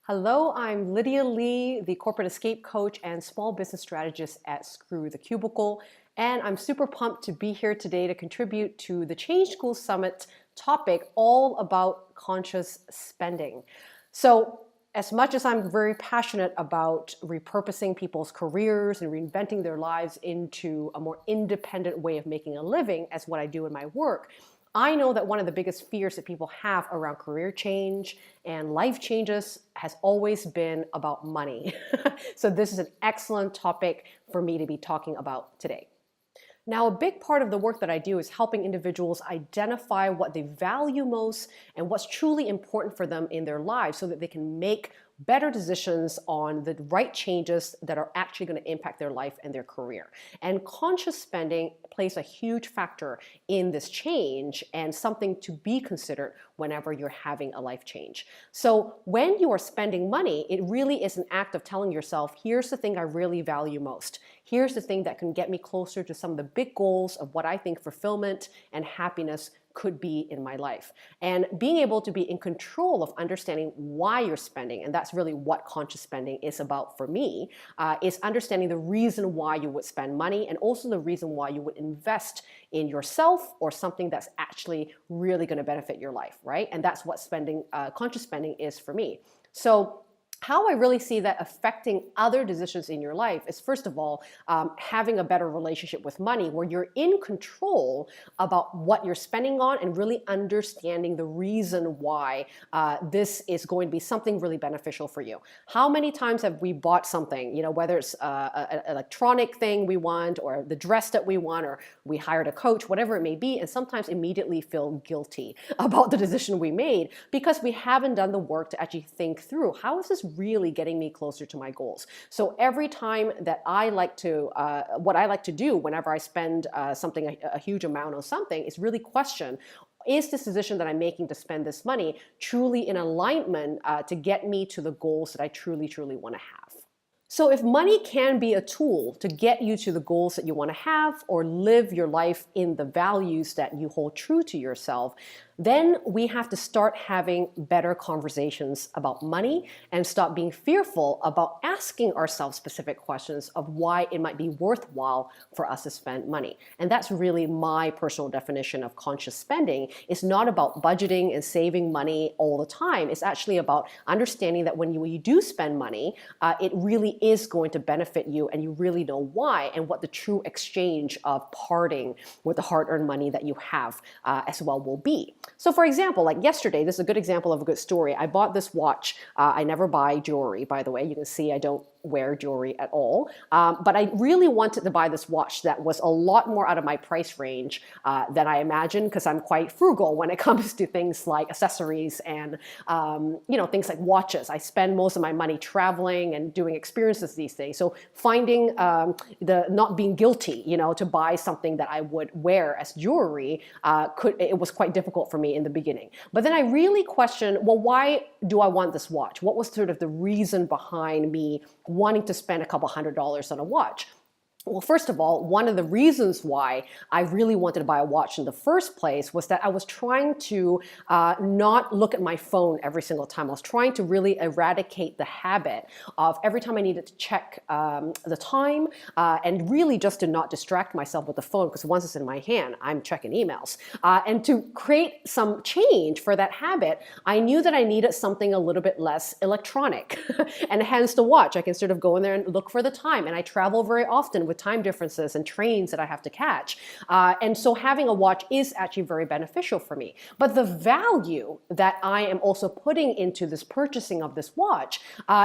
Hello, I'm Lydia Lee, the corporate escape coach and small business strategist at Screw the Cubicle, and I'm super pumped to be here today to contribute to the Change School Summit topic all about conscious spending. So, as much as I'm very passionate about repurposing people's careers and reinventing their lives into a more independent way of making a living as what I do in my work, I know that one of the biggest fears that people have around career change and life changes has always been about money. So this is an excellent topic for me to be talking about today. Now, a big part of the work that I do is helping individuals identify what they value most and what's truly important for them in their lives so that they can make better decisions on the right changes that are actually going to impact their life and their career. And conscious spending plays a huge factor in this change and something to be considered whenever you're having a life change. So when you are spending money, it really is an act of telling yourself, here's the thing I really value most. Here's the thing that can get me closer to some of the big goals of what I think fulfillment and happiness could be in my life. And being able to be in control of understanding why you're spending, and that's really what conscious spending is about for me, is understanding the reason why you would spend money and also the reason why you would invest in yourself or something that's actually really going to benefit your life, right? And that's what conscious spending is for me. So how I really see that affecting other decisions in your life is, first of all, having a better relationship with money where you're in control about what you're spending on and really understanding the reason why this is going to be something really beneficial for you. How many times have we bought something, whether it's an electronic thing we want or the dress that we want or we hired a coach, whatever it may be, and sometimes immediately feel guilty about the decision we made because we haven't done the work to actually think through, how is this really getting me closer to my goals? So every time that what I like to do whenever I spend a huge amount on something is really question, is this decision that I'm making to spend this money truly in alignment to get me to the goals that I truly, truly want to have? So if money can be a tool to get you to the goals that you want to have or live your life in the values that you hold true to yourself, then we have to start having better conversations about money and stop being fearful about asking ourselves specific questions of why it might be worthwhile for us to spend money. And that's really my personal definition of conscious spending. It's not about budgeting and saving money all the time. It's actually about understanding that when you do spend money, it really is going to benefit you and you really know why and what the true exchange of parting with the hard-earned money that you have as well will be. So for example, like yesterday, this is a good example of a good story. I bought this watch. I never buy jewelry, by the way. You can see I don't wear jewelry at all. But I really wanted to buy this watch that was a lot more out of my price range than I imagined because I'm quite frugal when it comes to things like accessories and things like watches. I spend most of my money traveling and doing experiences these days. So finding the not being guilty, to buy something that I would wear as jewelry, it was quite difficult for me in the beginning. But then I really questioned, well, why do I want this watch? What was sort of the reason behind me wanting to spend a couple $100s on a watch? Well, first of all, one of the reasons why I really wanted to buy a watch in the first place was that I was trying to not look at my phone every single time. I was trying to really eradicate the habit of every time I needed to check the time and really just to not distract myself with the phone because once it's in my hand, I'm checking emails. And to create some change for that habit, I knew that I needed something a little bit less electronic and hence the watch. I can sort of go in there and look for the time, and I travel very often with time differences and trains that I have to catch. And so having a watch is actually very beneficial for me. But the value that I am also putting into this purchasing of this watch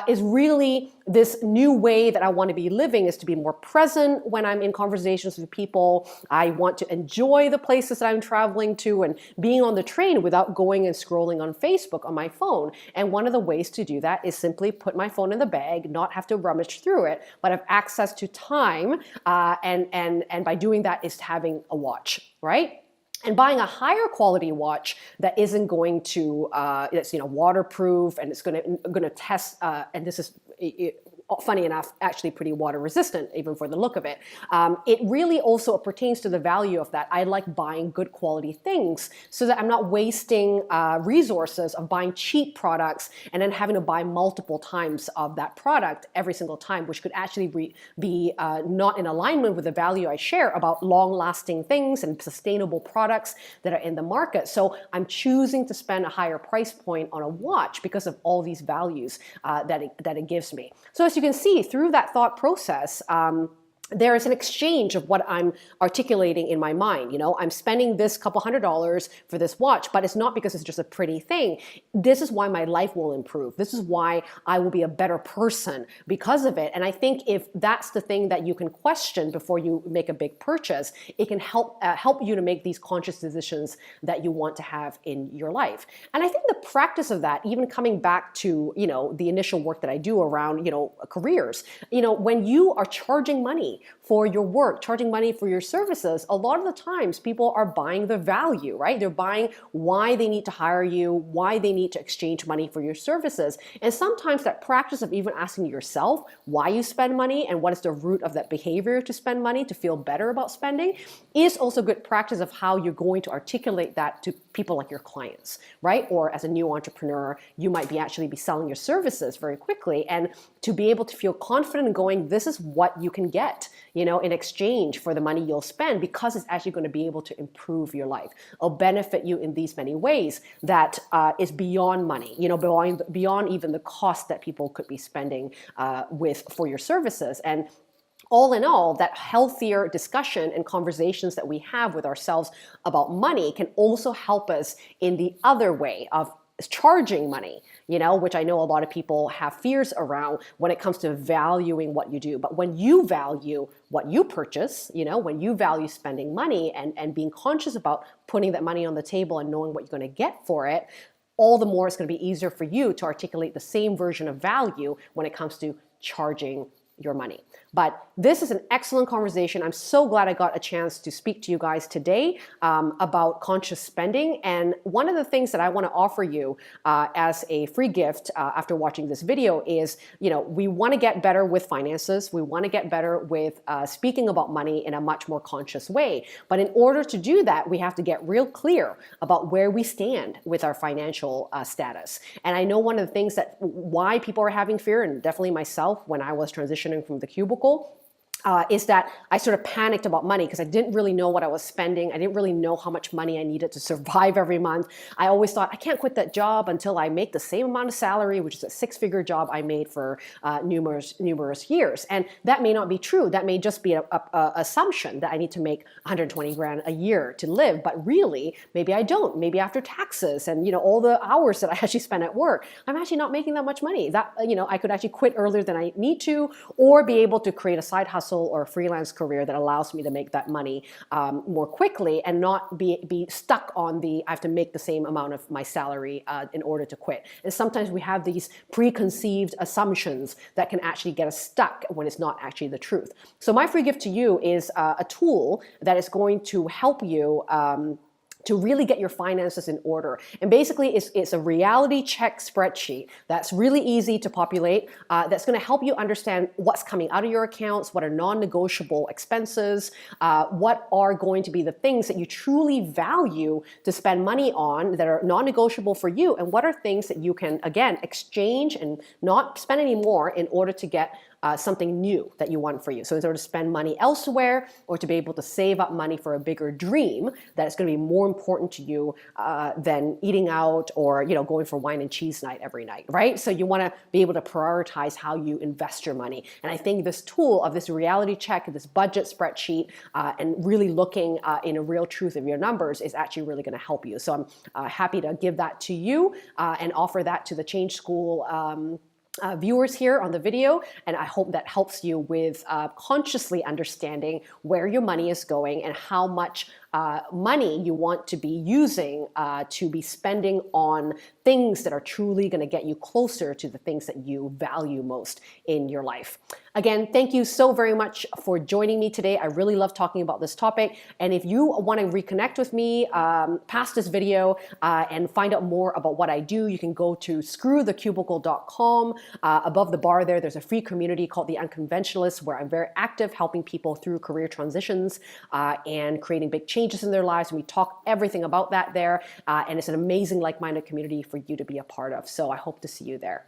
is really this new way that I want to be living, is to be more present when I'm in conversations with people. I want to enjoy the places that I'm traveling to and being on the train without going and scrolling on Facebook on my phone. And one of the ways to do that is simply put my phone in the bag, not have to rummage through it, but have access to time. And by doing that is having a watch, right? And buying a higher quality watch that isn't going to, it's waterproof and it's going to test, and this is funny enough, actually pretty water resistant, even for the look of it. It really also pertains to the value of that. I like buying good quality things so that I'm not wasting resources of buying cheap products and then having to buy multiple times of that product every single time, which could actually be not in alignment with the value I share about long-lasting things and sustainable products that are in the market. So I'm choosing to spend a higher price point on a watch because of all these values that it gives me. So as you can see through that thought process, there is an exchange of what I'm articulating in my mind. You know, I'm spending this couple $100 for this watch, but it's not because it's just a pretty thing. This is why my life will improve. This is why I will be a better person because of it. And I think if that's the thing that you can question before you make a big purchase, it can help you to make these conscious decisions that you want to have in your life. And I think the practice of that, even coming back to, you know, the initial work that I do around, you know, careers, you know, when you are charging money for your work, charging money for your services, a lot of the times people are buying the value, right? They're buying why they need to hire you, why they need to exchange money for your services. And sometimes that practice of even asking yourself why you spend money and what is the root of that behavior to spend money to feel better about spending is also good practice of how you're going to articulate that to people like your clients, right? Or as a new entrepreneur, you might actually be selling your services very quickly, and to be able to feel confident in going, this is what you can get, you know, in exchange for the money you'll spend, because it's actually going to be able to improve your life or benefit you in these many ways that is beyond money, you know, beyond even the cost that people could be spending for your services. And all in all, that healthier discussion and conversations that we have with ourselves about money can also help us in the other way of charging money, you know, which I know a lot of people have fears around when it comes to valuing what you do. But when you value what you purchase, you know, when you value spending money and being conscious about putting that money on the table and knowing what you're going to get for it, all the more it's going to be easier for you to articulate the same version of value when it comes to charging your money. But this is an excellent conversation. I'm so glad I got a chance to speak to you guys today about conscious spending. And one of the things that I want to offer you as a free gift after watching this video is, you know, we want to get better with finances. We want to get better with speaking about money in a much more conscious way. But in order to do that, we have to get real clear about where we stand with our financial status. And I know one of the things that why people are having fear, and definitely myself when I was transitioning from the Cubicle, is that I sort of panicked about money because I didn't really know what I was spending. I didn't really know how much money I needed to survive every month. I always thought I can't quit that job until I make the same amount of salary, which is a six-figure job I made for numerous years. And that may not be true. That may just be an assumption that I need to make 120 grand a year to live. But really, maybe I don't. Maybe after taxes and, you know, all the hours that I actually spend at work, I'm actually not making that much money. That, you know, I could actually quit earlier than I need to, or be able to create a side hustle or a freelance career that allows me to make that money more quickly and not be stuck on I have to make the same amount of my salary in order to quit. And sometimes we have these preconceived assumptions that can actually get us stuck when it's not actually the truth. So my free gift to you is a tool that is going to help you to really get your finances in order. And basically it's a reality check spreadsheet that's really easy to populate, that's gonna help you understand what's coming out of your accounts, what are non-negotiable expenses, what are going to be the things that you truly value to spend money on that are non-negotiable for you, and what are things that you can, again, exchange and not spend any more in order to get something new that you want for you. So in order to spend money elsewhere or to be able to save up money for a bigger dream that is going to be more important to you than eating out or, you know, going for wine and cheese night every night, right? So you want to be able to prioritize how you invest your money. And I think this tool of this reality check, this budget spreadsheet, and really looking in a real truth of your numbers is actually really going to help you. So I'm happy to give that to you and offer that to the Change School viewers here on the video, and I hope that helps you with consciously understanding where your money is going and how much money you want to be using to be spending on things that are truly going to get you closer to the things that you value most in your life. Again, thank you so very much for joining me today. I really love talking about this topic. And if you want to reconnect with me past this video and find out more about what I do, you can go to screwthecubicle.com. Above the bar there's a free community called the Unconventionalists, where I'm very active helping people through career transitions and creating big changes in their lives. And we talk everything about that there. And it's an amazing like-minded community for you to be a part of. So I hope to see you there.